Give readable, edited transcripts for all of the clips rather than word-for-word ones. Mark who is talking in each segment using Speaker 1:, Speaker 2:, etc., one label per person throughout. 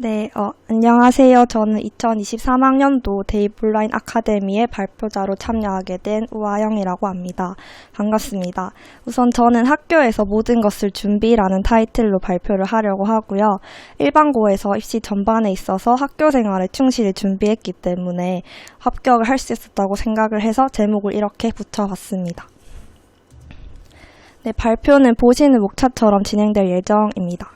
Speaker 1: 네, 안녕하세요. 저는 2023학년도 데이블라인 아카데미의 발표자로 참여하게 된 우아영이라고 합니다. 반갑습니다. 우선 저는 학교에서 모든 것을 준비라는 타이틀로 발표를 하려고 하고요. 일반고에서 입시 전반에 있어서 학교 생활에 충실히 준비했기 때문에 합격을 할 수 있었다고 생각을 해서 제목을 이렇게 붙여봤습니다. 네, 발표는 보시는 목차처럼 진행될 예정입니다.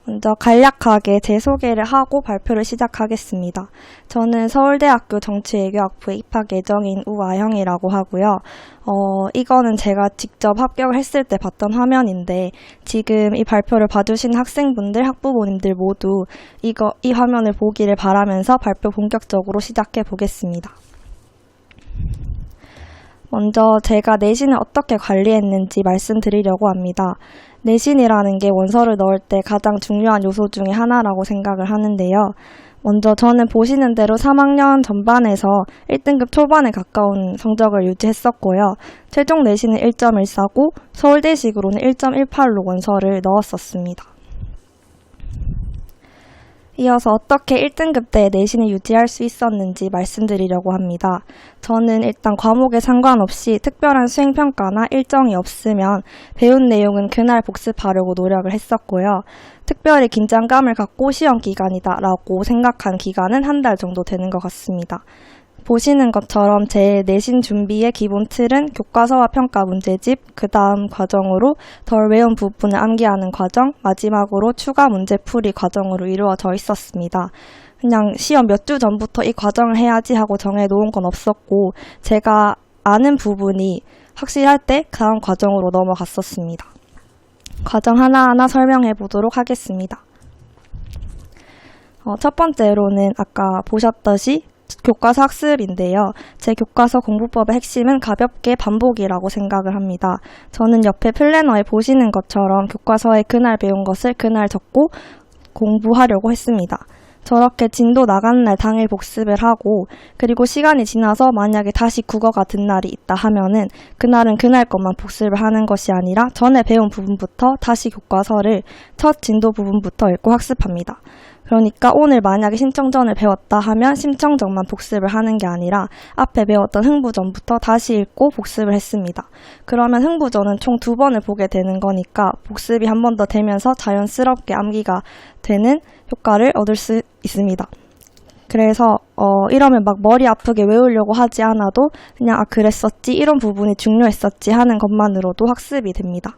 Speaker 1: 먼저 간략하게 제 소개를 하고 발표를 시작하겠습니다. 저는 서울대학교 정치외교학부에 입학 예정인 우아영이라고 하고요. 이거는 제가 직접 합격을 했을 때 봤던 화면인데 지금 이 발표를 봐주신 학생분들, 학부모님들 모두 이 화면을 보기를 바라면서 발표 본격적으로 시작해 보겠습니다. 먼저 제가 내신을 어떻게 관리했는지 말씀드리려고 합니다. 내신이라는 게 원서를 넣을 때 가장 중요한 요소 중에 하나라고 생각을 하는데요. 먼저 저는 보시는 대로 3학년 전반에서 1등급 초반에 가까운 성적을 유지했었고요. 최종 내신은 1.149, 서울대식으로는 1.18로 원서를 넣었었습니다. 이어서 어떻게 1등급 때 내신을 유지할 수 있었는지 말씀드리려고 합니다. 저는 일단 과목에 상관없이 특별한 수행평가나 일정이 없으면 배운 내용은 그날 복습하려고 노력을 했었고요. 특별히 긴장감을 갖고 시험 기간이다라고 생각한 기간은 한 달 정도 되는 것 같습니다. 보시는 것처럼 제 내신 준비의 기본 틀은 교과서와 평가 문제집, 그 다음 과정으로 덜 외운 부분을 암기하는 과정, 마지막으로 추가 문제풀이 과정으로 이루어져 있었습니다. 그냥 시험 몇 주 전부터 이 과정을 해야지 하고 정해놓은 건 없었고 제가 아는 부분이 확실할 때 다음 과정으로 넘어갔었습니다. 과정 하나하나 설명해 보도록 하겠습니다. 첫 번째로는 아까 보셨듯이 교과서 학습인데요. 제 교과서 공부법의 핵심은 가볍게 반복이라고 생각을 합니다. 저는 옆에 플래너에 보시는 것처럼 교과서에 그날 배운 것을 그날 적고 공부하려고 했습니다. 저렇게 진도 나가는 날 당일 복습을 하고 그리고 시간이 지나서 만약에 다시 국어가 든 날이 있다 하면은 그날은 그날 것만 복습을 하는 것이 아니라 전에 배운 부분부터 다시 교과서를 첫 진도 부분부터 읽고 학습합니다. 그러니까 오늘 만약에 신청전을 배웠다 하면 심청전만 복습을 하는 게 아니라 앞에 배웠던 흥부전부터 다시 읽고 복습을 했습니다. 그러면 흥부전은 총 2번을 보게 되는 거니까 복습이 한 번 더 되면서 자연스럽게 암기가 되는 효과를 얻을 수 있습니다. 그래서 이러면 막 머리 아프게 외우려고 하지 않아도 그냥 그랬었지, 이런 부분이 중요했었지 하는 것만으로도 학습이 됩니다.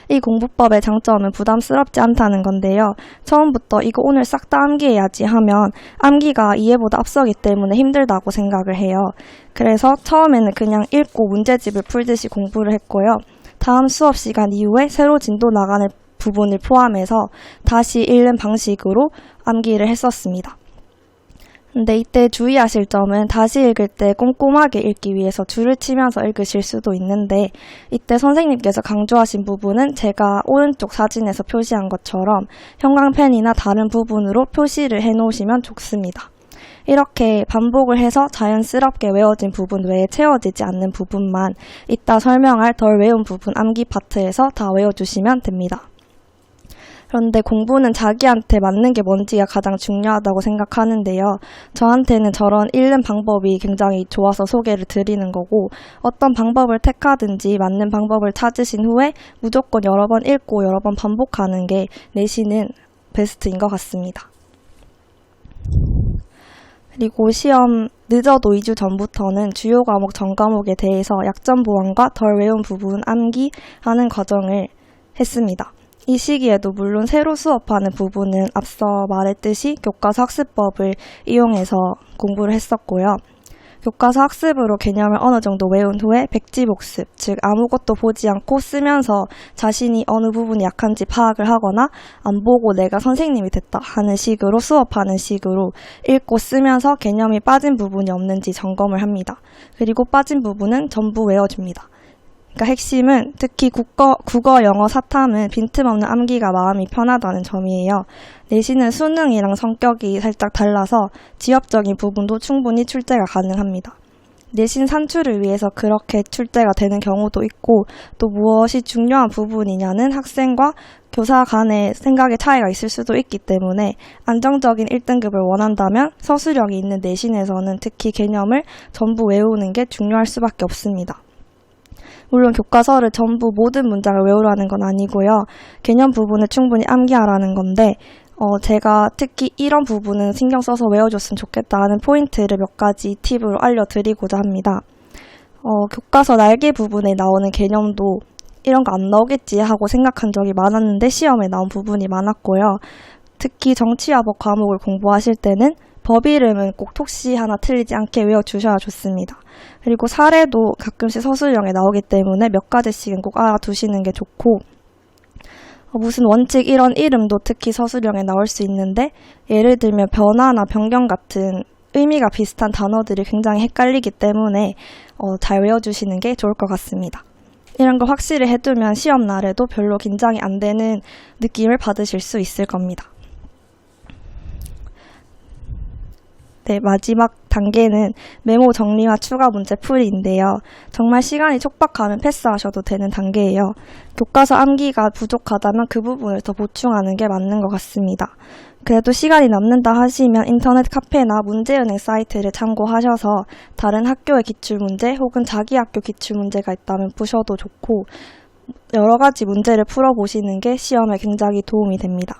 Speaker 1: 이 공부법의 장점은 부담스럽지 않다는 건데요. 처음부터 이거 오늘 싹 다 암기해야지 하면 암기가 이해보다 앞서기 때문에 힘들다고 생각을 해요. 그래서 처음에는 그냥 읽고 문제집을 풀듯이 공부를 했고요. 다음 수업 시간 이후에 새로 진도 나가는 부분을 포함해서 다시 읽는 방식으로 암기를 했었습니다. 근데 이때 주의하실 점은 다시 읽을 때 꼼꼼하게 읽기 위해서 줄을 치면서 읽으실 수도 있는데 이때 선생님께서 강조하신 부분은 제가 오른쪽 사진에서 표시한 것처럼 형광펜이나 다른 부분으로 표시를 해놓으시면 좋습니다. 이렇게 반복을 해서 자연스럽게 외워진 부분 외에 채워지지 않는 부분만 이따 설명할 덜 외운 부분 암기 파트에서 다 외워주시면 됩니다. 그런데 공부는 자기한테 맞는 게 뭔지가 가장 중요하다고 생각하는데요. 저한테는 저런 읽는 방법이 굉장히 좋아서 소개를 드리는 거고 어떤 방법을 택하든지 맞는 방법을 찾으신 후에 무조건 여러 번 읽고 여러 번 반복하는 게 내신은 베스트인 것 같습니다. 그리고 시험 늦어도 2주 전부터는 주요 과목 전 과목에 대해서 약점 보완과 덜 외운 부분 암기하는 과정을 했습니다. 이 시기에도 물론 새로 수업하는 부분은 앞서 말했듯이 교과서 학습법을 이용해서 공부를 했었고요. 교과서 학습으로 개념을 어느 정도 외운 후에 백지복습, 즉 아무것도 보지 않고 쓰면서 자신이 어느 부분이 약한지 파악을 하거나 안 보고 내가 선생님이 됐다 하는 식으로 수업하는 식으로 읽고 쓰면서 개념이 빠진 부분이 없는지 점검을 합니다. 그리고 빠진 부분은 전부 외워줍니다. 그러니까 핵심은 특히 국어, 영어, 사탐은 빈틈없는 암기가 마음이 편하다는 점이에요. 내신은 수능이랑 성격이 살짝 달라서 지엽적인 부분도 충분히 출제가 가능합니다. 내신 산출을 위해서 그렇게 출제가 되는 경우도 있고 또 무엇이 중요한 부분이냐는 학생과 교사 간의 생각의 차이가 있을 수도 있기 때문에 안정적인 1등급을 원한다면 서술형이 있는 내신에서는 특히 개념을 전부 외우는 게 중요할 수밖에 없습니다. 물론 교과서를 전부 모든 문장을 외우라는 건 아니고요. 개념 부분을 충분히 암기하라는 건데 제가 특히 이런 부분은 신경 써서 외워줬으면 좋겠다 하는 포인트를 몇 가지 팁으로 알려드리고자 합니다. 교과서 날개 부분에 나오는 개념도 이런 거 안 나오겠지 하고 생각한 적이 많았는데 시험에 나온 부분이 많았고요. 특히 정치와 법 과목을 공부하실 때는 법 이름은 꼭 톡시 하나 틀리지 않게 외워주셔야 좋습니다. 그리고 사례도 가끔씩 서술형에 나오기 때문에 몇 가지씩은 꼭 알아두시는 게 좋고 무슨 원칙 이런 이름도 특히 서술형에 나올 수 있는데 예를 들면 변화나 변경 같은 의미가 비슷한 단어들이 굉장히 헷갈리기 때문에 잘 외워주시는 게 좋을 것 같습니다. 이런 거 확실히 해두면 시험 날에도 별로 긴장이 안 되는 느낌을 받으실 수 있을 겁니다. 네, 마지막 단계는 메모 정리와 추가 문제 풀이인데요. 정말 시간이 촉박하면 패스하셔도 되는 단계예요. 교과서 암기가 부족하다면 그 부분을 더 보충하는 게 맞는 것 같습니다. 그래도 시간이 남는다 하시면 인터넷 카페나 문제은행 사이트를 참고하셔서 다른 학교의 기출문제 혹은 자기 학교 기출문제가 있다면 푸셔도 좋고 여러 가지 문제를 풀어보시는 게 시험에 굉장히 도움이 됩니다.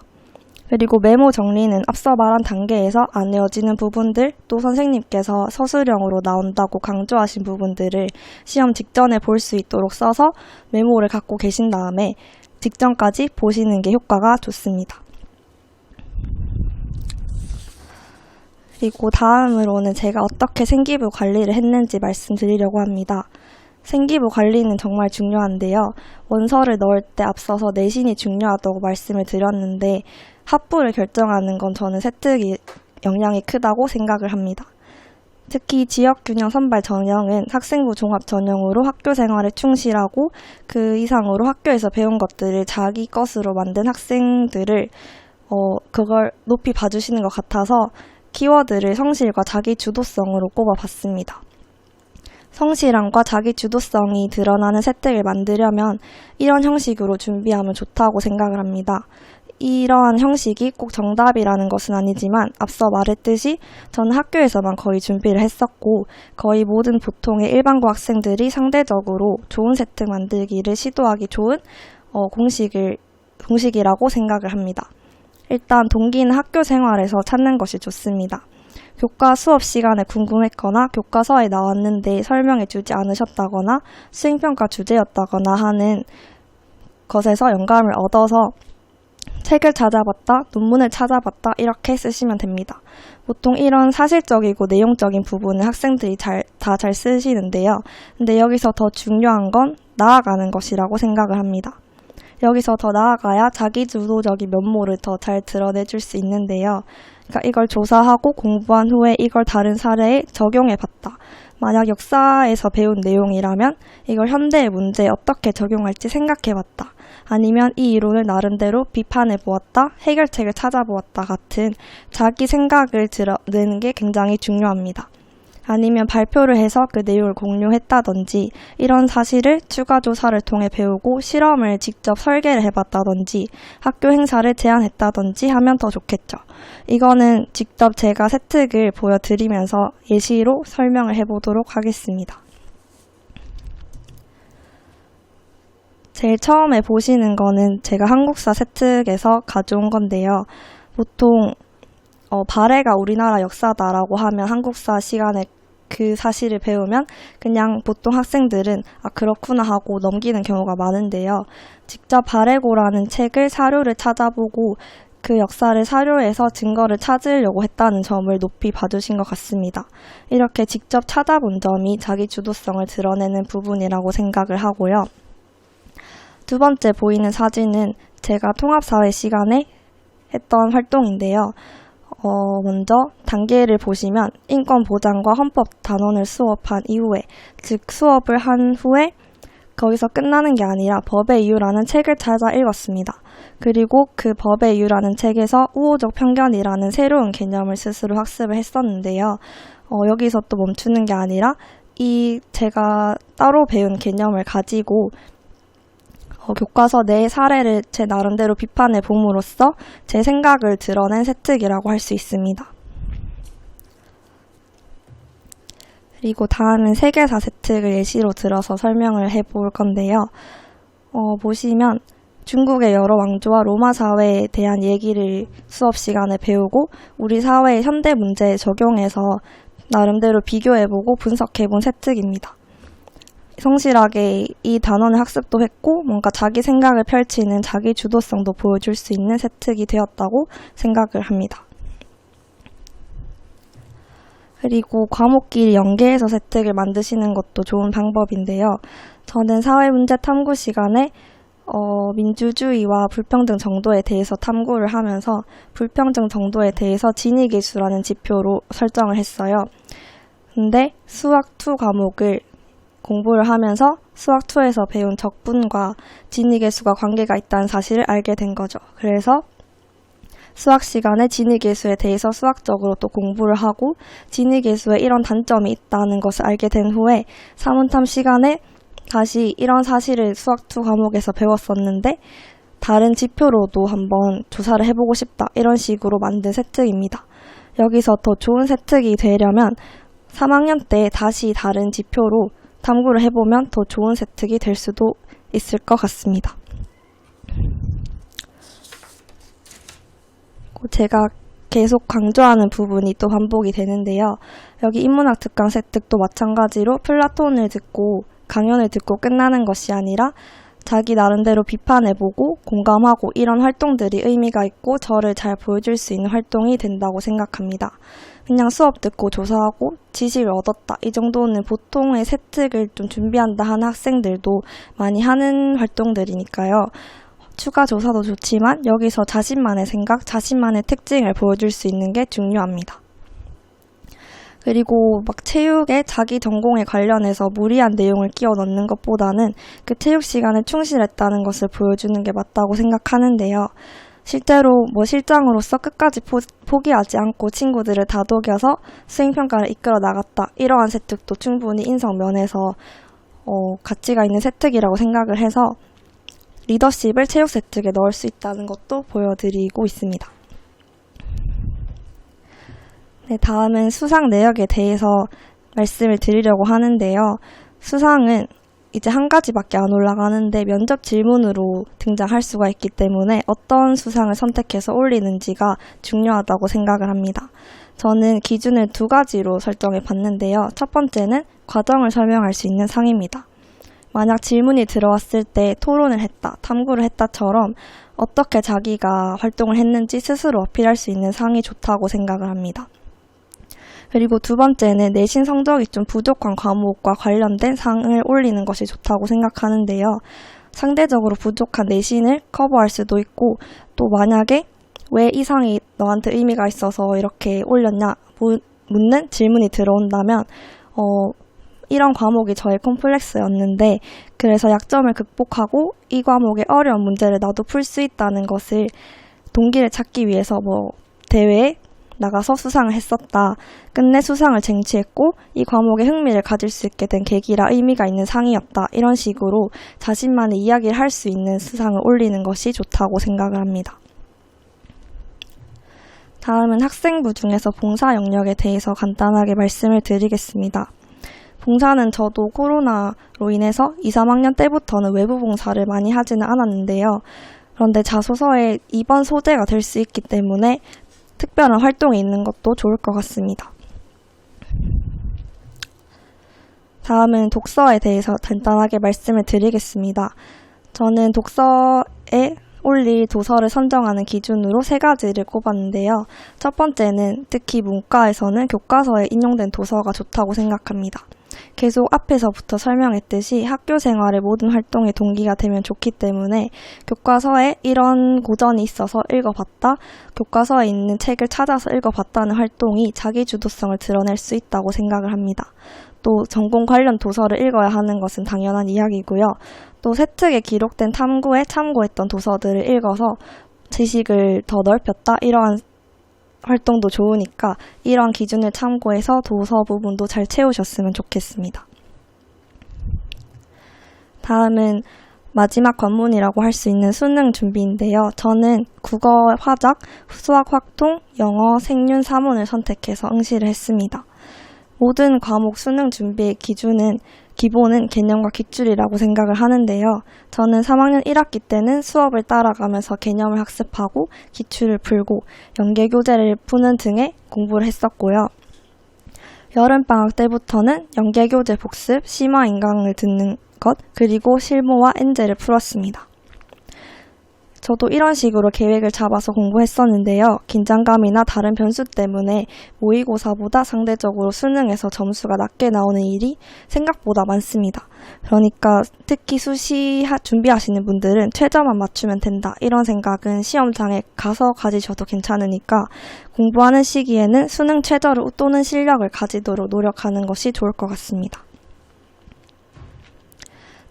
Speaker 1: 그리고 메모 정리는 앞서 말한 단계에서 안 외워지는 부분들 또 선생님께서 서술형으로 나온다고 강조하신 부분들을 시험 직전에 볼 수 있도록 써서 메모를 갖고 계신 다음에 직전까지 보시는 게 효과가 좋습니다. 그리고 다음으로는 제가 어떻게 생기부 관리를 했는지 말씀드리려고 합니다. 생기부 관리는 정말 중요한데요. 원서를 넣을 때 앞서서 내신이 중요하다고 말씀을 드렸는데 합부를 결정하는 건 저는 세특이 영향이 크다고 생각을 합니다. 특히 지역균형 선발 전형은 학생부 종합 전형으로 학교 생활에 충실하고 그 이상으로 학교에서 배운 것들을 자기 것으로 만든 학생들을 그걸 높이 봐주시는 것 같아서 키워드를 성실과 자기 주도성으로 꼽아봤습니다. 성실함과 자기 주도성이 드러나는 세특을 만들려면 이런 형식으로 준비하면 좋다고 생각을 합니다. 이러한 형식이 꼭 정답이라는 것은 아니지만 앞서 말했듯이 저는 학교에서만 거의 준비를 했었고 거의 모든 보통의 일반고 학생들이 상대적으로 좋은 세특 만들기를 시도하기 좋은 공식이라고 생각을 합니다. 일단 동기는 학교 생활에서 찾는 것이 좋습니다. 교과 수업 시간에 궁금했거나 교과서에 나왔는데 설명해 주지 않으셨다거나 수행평가 주제였다거나 하는 것에서 영감을 얻어서 책을 찾아봤다, 논문을 찾아봤다 이렇게 쓰시면 됩니다. 보통 이런 사실적이고 내용적인 부분을 학생들이 다 잘 쓰시는데요. 근데 여기서 더 중요한 건 나아가는 것이라고 생각을 합니다. 여기서 더 나아가야 자기주도적인 면모를 더 잘 드러내줄 수 있는데요. 그러니까 이걸 조사하고 공부한 후에 이걸 다른 사례에 적용해봤다. 만약 역사에서 배운 내용이라면 이걸 현대의 문제에 어떻게 적용할지 생각해봤다. 아니면 이 이론을 나름대로 비판해보았다, 해결책을 찾아보았다 같은 자기 생각을 드러내는 게 굉장히 중요합니다. 아니면 발표를 해서 그 내용을 공유했다든지 이런 사실을 추가 조사를 통해 배우고 실험을 직접 설계를 해봤다든지 학교 행사를 제안했다든지 하면 더 좋겠죠. 이거는 직접 제가 세특을 보여드리면서 예시로 설명을 해보도록 하겠습니다. 제일 처음에 보시는 거는 제가 한국사 세특에서 가져온 건데요. 보통 발해가 우리나라 역사다라고 하면 한국사 시간에 그 사실을 배우면 그냥 보통 학생들은 그렇구나 하고 넘기는 경우가 많은데요. 직접 발해고라는 책을 사료를 찾아보고 그 역사를 사료에서 증거를 찾으려고 했다는 점을 높이 봐주신 것 같습니다. 이렇게 직접 찾아본 점이 자기 주도성을 드러내는 부분이라고 생각을 하고요. 두 번째 보이는 사진은 제가 통합사회 시간에 했던 활동인데요. 먼저 단계를 보시면 인권보장과 헌법 단원을 수업한 이후에, 즉 수업을 한 후에 거기서 끝나는 게 아니라 법의 이유라는 책을 찾아 읽었습니다. 그리고 그 법의 이유라는 책에서 우호적 편견이라는 새로운 개념을 스스로 학습을 했었는데요. 여기서 또 멈추는 게 아니라 이 제가 따로 배운 개념을 가지고 교과서 내 사례를 제 나름대로 비판해 봄으로써 제 생각을 드러낸 세특이라고 할 수 있습니다. 그리고 다음은 세계사 세특을 예시로 들어서 설명을 해볼 건데요. 보시면 중국의 여러 왕조와 로마 사회에 대한 얘기를 수업 시간에 배우고 우리 사회의 현대 문제에 적용해서 나름대로 비교해보고 분석해본 세특입니다. 성실하게 이 단원을 학습도 했고 뭔가 자기 생각을 펼치는 자기 주도성도 보여줄 수 있는 세특이 되었다고 생각을 합니다. 그리고 과목끼리 연계해서 세특을 만드시는 것도 좋은 방법인데요. 저는 사회문제 탐구 시간에 민주주의와 불평등 정도에 대해서 탐구를 하면서 불평등 정도에 대해서 지니계수라는 지표로 설정을 했어요. 근데 수학2 과목을 공부를 하면서 수학2에서 배운 적분과 지니계수가 관계가 있다는 사실을 알게 된 거죠. 그래서 수학 시간에 지니계수에 대해서 수학적으로 또 공부를 하고 지니계수에 이런 단점이 있다는 것을 알게 된 후에 사문탐 시간에 다시 이런 사실을 수학2 과목에서 배웠었는데 다른 지표로도 한번 조사를 해보고 싶다. 이런 식으로 만든 세특입니다. 여기서 더 좋은 세특이 되려면 3학년 때 다시 다른 지표로 탐구를 해보면 더 좋은 세특이 될 수도 있을 것 같습니다. 제가 계속 강조하는 부분이 또 반복이 되는데요. 여기 인문학 특강 세특도 마찬가지로 플라톤을 듣고 강연을 듣고 끝나는 것이 아니라 자기 나름대로 비판해보고 공감하고 이런 활동들이 의미가 있고 저를 잘 보여줄 수 있는 활동이 된다고 생각합니다. 그냥 수업 듣고 조사하고 지식을 얻었다. 이 정도는 보통의 세특을 좀 준비한다 하는 학생들도 많이 하는 활동들이니까요. 추가 조사도 좋지만 여기서 자신만의 생각, 자신만의 특징을 보여줄 수 있는 게 중요합니다. 그리고 막 체육에 자기 전공에 관련해서 무리한 내용을 끼워 넣는 것보다는 그 체육 시간에 충실했다는 것을 보여주는 게 맞다고 생각하는데요. 실제로 실장으로서 끝까지 포기하지 않고 친구들을 다독여서 수행평가를 이끌어 나갔다. 이러한 세특도 충분히 인성면에서 가치가 있는 세특이라고 생각을 해서 리더십을 체육 세특에 넣을 수 있다는 것도 보여드리고 있습니다. 네, 다음은 수상 내역에 대해서 말씀을 드리려고 하는데요. 수상은 이제 한 가지밖에 안 올라가는데 면접 질문으로 등장할 수가 있기 때문에 어떤 수상을 선택해서 올리는지가 중요하다고 생각을 합니다. 저는 기준을 2가지로 설정해 봤는데요. 첫 번째는 과정을 설명할 수 있는 상입니다. 만약 질문이 들어왔을 때 토론을 했다, 탐구를 했다처럼 어떻게 자기가 활동을 했는지 스스로 어필할 수 있는 상이 좋다고 생각을 합니다. 그리고 2번째는 내신 성적이 좀 부족한 과목과 관련된 상을 올리는 것이 좋다고 생각하는데요. 상대적으로 부족한 내신을 커버할 수도 있고 또 만약에 왜 이 상이 너한테 의미가 있어서 이렇게 올렸냐 묻는 질문이 들어온다면 이런 과목이 저의 콤플렉스였는데 그래서 약점을 극복하고 이 과목의 어려운 문제를 나도 풀 수 있다는 것을 동기를 찾기 위해서 대회에 나가서 수상을 했었다. 끝내 수상을 쟁취했고 이 과목에 흥미를 가질 수 있게 된 계기라 의미가 있는 상이었다. 이런 식으로 자신만의 이야기를 할 수 있는 수상을 올리는 것이 좋다고 생각을 합니다. 다음은 학생부 중에서 봉사 영역에 대해서 간단하게 말씀을 드리겠습니다. 봉사는 저도 코로나로 인해서 2, 3학년 때부터는 외부 봉사를 많이 하지는 않았는데요. 그런데 자소서에 이번 소재가 될 수 있기 때문에 특별한 활동이 있는 것도 좋을 것 같습니다. 다음은 독서에 대해서 간단하게 말씀을 드리겠습니다. 저는 독서에 올릴 도서를 선정하는 기준으로 3가지를 꼽았는데요. 첫 번째는 특히 문과에서는 교과서에 인용된 도서가 좋다고 생각합니다. 계속 앞에서부터 설명했듯이 학교 생활의 모든 활동에 동기가 되면 좋기 때문에 교과서에 이런 고전이 있어서 읽어봤다, 교과서에 있는 책을 찾아서 읽어봤다는 활동이 자기 주도성을 드러낼 수 있다고 생각을 합니다. 또 전공 관련 도서를 읽어야 하는 것은 당연한 이야기고요. 또 세특에 기록된 탐구에 참고했던 도서들을 읽어서 지식을 더 넓혔다, 이러한 활동도 좋으니까 이런 기준을 참고해서 도서 부분도 잘 채우셨으면 좋겠습니다. 다음은 마지막 관문이라고 할 수 있는 수능 준비인데요. 저는 국어 화작, 수학 확통, 영어, 생윤 4문을 선택해서 응시를 했습니다. 모든 과목 수능 준비의 기본은 개념과 기출이라고 생각을 하는데요. 저는 3학년 1학기 때는 수업을 따라가면서 개념을 학습하고 기출을 풀고 연계교재를 푸는 등의 공부를 했었고요. 여름방학 때부터는 연계교재 복습, 심화 인강을 듣는 것, 그리고 실무와 엔제를 풀었습니다. 저도 이런 식으로 계획을 잡아서 공부했었는데요. 긴장감이나 다른 변수 때문에 모의고사보다 상대적으로 수능에서 점수가 낮게 나오는 일이 생각보다 많습니다. 그러니까 특히 수시 준비하시는 분들은 최저만 맞추면 된다. 이런 생각은 시험장에 가서 가지셔도 괜찮으니까 공부하는 시기에는 수능 최저를 웃도는 실력을 가지도록 노력하는 것이 좋을 것 같습니다.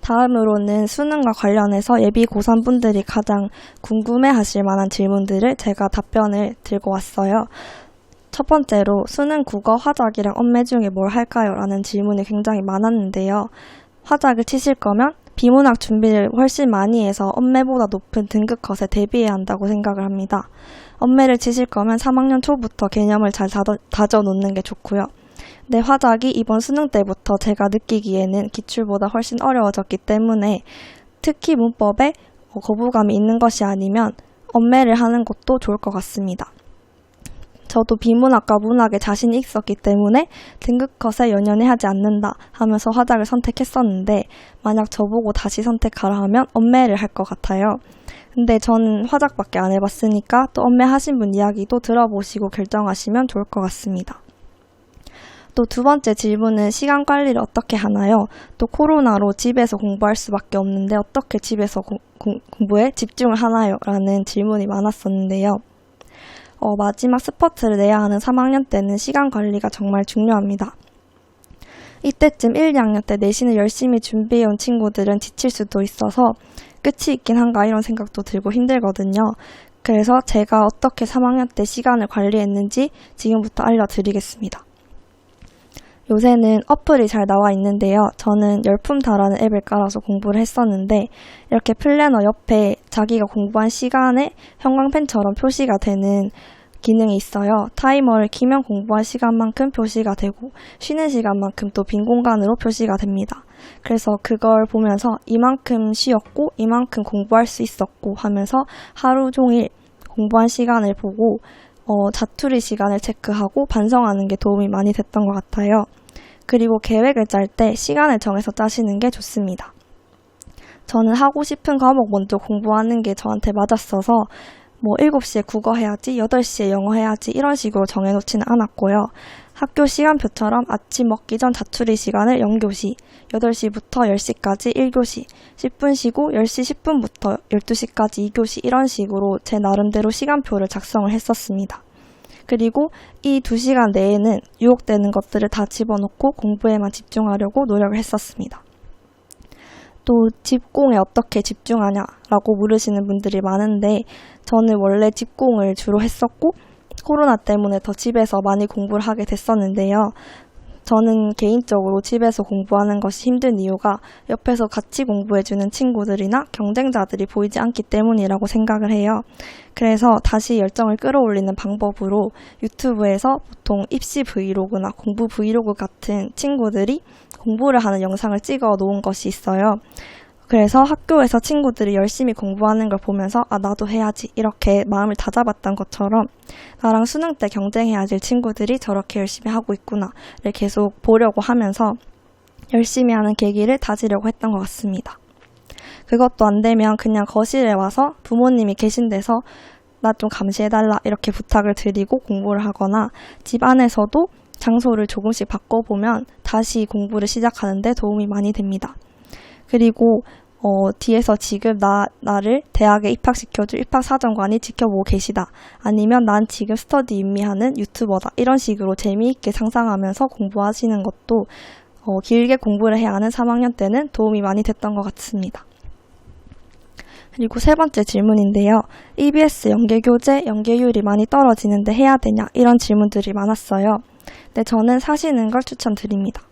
Speaker 1: 다음으로는 수능과 관련해서 예비 고3분들이 가장 궁금해하실 만한 질문들을 제가 답변을 들고 왔어요. 첫 번째로 수능 국어 화작이랑 언매 중에 뭘 할까요? 라는 질문이 굉장히 많았는데요. 화작을 치실 거면 비문학 준비를 훨씬 많이 해서 언매보다 높은 등급 컷에 대비해야 한다고 생각을 합니다. 언매를 치실 거면 3학년 초부터 개념을 잘 다져놓는 게 좋고요. 내 화작이 이번 수능 때부터 제가 느끼기에는 기출보다 훨씬 어려워졌기 때문에 특히 문법에 거부감이 있는 것이 아니면 언매를 하는 것도 좋을 것 같습니다. 저도 비문학과 문학에 자신이 있었기 때문에 등급 컷에 연연해 하지 않는다 하면서 화작을 선택했었는데 만약 저보고 다시 선택하라 하면 언매를 할 것 같아요. 근데 저는 화작밖에 안 해봤으니까 또 언매 하신 분 이야기도 들어보시고 결정하시면 좋을 것 같습니다. 또 두 번째 질문은 시간 관리를 어떻게 하나요? 또 코로나로 집에서 공부할 수밖에 없는데 어떻게 집에서 공부에 집중을 하나요? 라는 질문이 많았었는데요. 마지막 스퍼트를 내야 하는 3학년 때는 시간 관리가 정말 중요합니다. 이때쯤 1, 2학년 때 내신을 열심히 준비해온 친구들은 지칠 수도 있어서 끝이 있긴 한가 이런 생각도 들고 힘들거든요. 그래서 제가 어떻게 3학년 때 시간을 관리했는지 지금부터 알려드리겠습니다. 요새는 어플이 잘 나와 있는데요. 저는 열품다라는 앱을 깔아서 공부를 했었는데 이렇게 플래너 옆에 자기가 공부한 시간에 형광펜처럼 표시가 되는 기능이 있어요. 타이머를 키면 공부한 시간만큼 표시가 되고 쉬는 시간만큼 또 빈 공간으로 표시가 됩니다. 그래서 그걸 보면서 이만큼 쉬었고 이만큼 공부할 수 있었고 하면서 하루 종일 공부한 시간을 보고 자투리 시간을 체크하고 반성하는 게 도움이 많이 됐던 것 같아요. 그리고 계획을 짤 때 시간을 정해서 짜시는 게 좋습니다. 저는 하고 싶은 과목 먼저 공부하는 게 저한테 맞았어서 7시에 국어 해야지, 8시에 영어 해야지 이런 식으로 정해놓지는 않았고요. 학교 시간표처럼 아침 먹기 전 자투리 시간을 0교시, 8시부터 10시까지 1교시, 10분 쉬고 10시 10분부터 12시까지 2교시 이런 식으로 제 나름대로 시간표를 작성을 했었습니다. 그리고 이 2시간 내에는 유혹되는 것들을 다 집어넣고 공부에만 집중하려고 노력을 했었습니다. 또 집공에 어떻게 집중하냐라고 물으시는 분들이 많은데 저는 원래 집공을 주로 했었고 코로나 때문에 더 집에서 많이 공부를 하게 됐었는데요. 저는 개인적으로 집에서 공부하는 것이 힘든 이유가 옆에서 같이 공부해주는 친구들이나 경쟁자들이 보이지 않기 때문이라고 생각을 해요. 그래서 다시 열정을 끌어올리는 방법으로 유튜브에서 보통 입시 브이로그나 공부 브이로그 같은 친구들이 공부를 하는 영상을 찍어 놓은 것이 있어요. 그래서 학교에서 친구들이 열심히 공부하는 걸 보면서 나도 해야지 이렇게 마음을 다잡았던 것처럼 나랑 수능 때 경쟁해야 될 친구들이 저렇게 열심히 하고 있구나를 계속 보려고 하면서 열심히 하는 계기를 다지려고 했던 것 같습니다. 그것도 안 되면 그냥 거실에 와서 부모님이 계신 데서 나 좀 감시해달라 이렇게 부탁을 드리고 공부를 하거나 집 안에서도 장소를 조금씩 바꿔보면 다시 공부를 시작하는데 도움이 많이 됩니다. 그리고 뒤에서 지금 나를 대학에 입학시켜줄 입학사정관이 지켜보고 계시다. 아니면 난 지금 스터디 인미하는 유튜버다. 이런 식으로 재미있게 상상하면서 공부하시는 것도 길게 공부를 해야 하는 3학년 때는 도움이 많이 됐던 것 같습니다. 그리고 세 번째 질문인데요. EBS 연계교재 연계율이 많이 떨어지는데 해야 되냐? 이런 질문들이 많았어요. 네, 저는 사시는 걸 추천드립니다.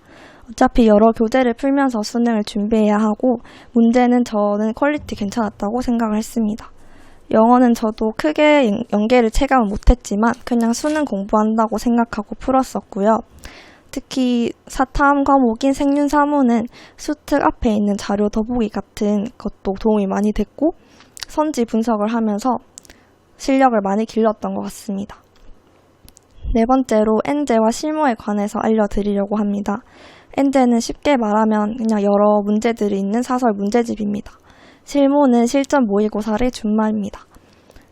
Speaker 1: 어차피 여러 교재를 풀면서 수능을 준비해야 하고 문제는 저는 퀄리티 괜찮았다고 생각을 했습니다. 영어는 저도 크게 연계를 체감은 못했지만 그냥 수능 공부한다고 생각하고 풀었었고요. 특히 사탐 과목인 생윤사무는 수특 앞에 있는 자료 더보기 같은 것도 도움이 많이 됐고 선지 분석을 하면서 실력을 많이 길렀던 것 같습니다. 네 번째로 엔제와 실무에 관해서 알려드리려고 합니다. 엔제는 쉽게 말하면 그냥 여러 문제들이 있는 사설 문제집입니다. 실무는 실전 모의고사의 준말입니다.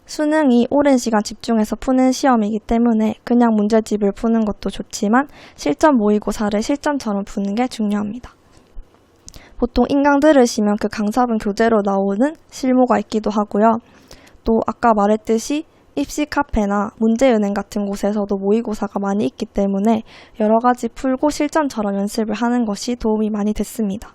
Speaker 1: 수능이 오랜 시간 집중해서 푸는 시험이기 때문에 그냥 문제집을 푸는 것도 좋지만 실전 모의고사를 실전처럼 푸는 게 중요합니다. 보통 인강 들으시면 그 강사분 교재로 나오는 실무가 있기도 하고요. 또 아까 말했듯이 입시 카페나 문제은행 같은 곳에서도 모의고사가 많이 있기 때문에 여러 가지 풀고 실전처럼 연습을 하는 것이 도움이 많이 됐습니다.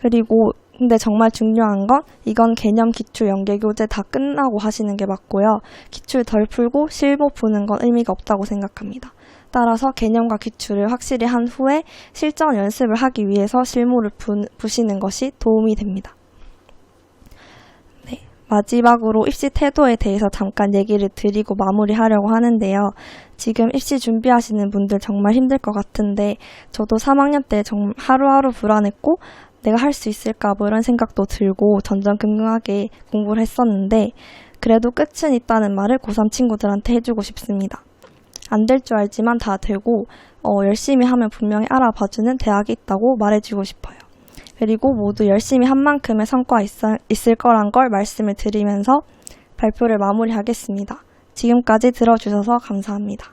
Speaker 1: 그리고 근데 정말 중요한 건 이건 개념 기출 연계교재 다 끝나고 하시는 게 맞고요. 기출 덜 풀고 실무 푸는 건 의미가 없다고 생각합니다. 따라서 개념과 기출을 확실히 한 후에 실전 연습을 하기 위해서 실무를 푸시는 것이 도움이 됩니다. 네, 마지막으로 입시 태도에 대해서 잠깐 얘기를 드리고 마무리하려고 하는데요. 지금 입시 준비하시는 분들 정말 힘들 것 같은데 저도 3학년 때 정말 하루하루 불안했고 내가 할 수 있을까 뭐 이런 생각도 들고 전전긍긍하게 공부를 했었는데 그래도 끝은 있다는 말을 고3 친구들한테 해주고 싶습니다. 안 될 줄 알지만 다 되고 열심히 하면 분명히 알아봐주는 대학이 있다고 말해주고 싶어요. 그리고 모두 열심히 한 만큼의 성과 있을 거란 걸 말씀을 드리면서 발표를 마무리하겠습니다. 지금까지 들어주셔서 감사합니다.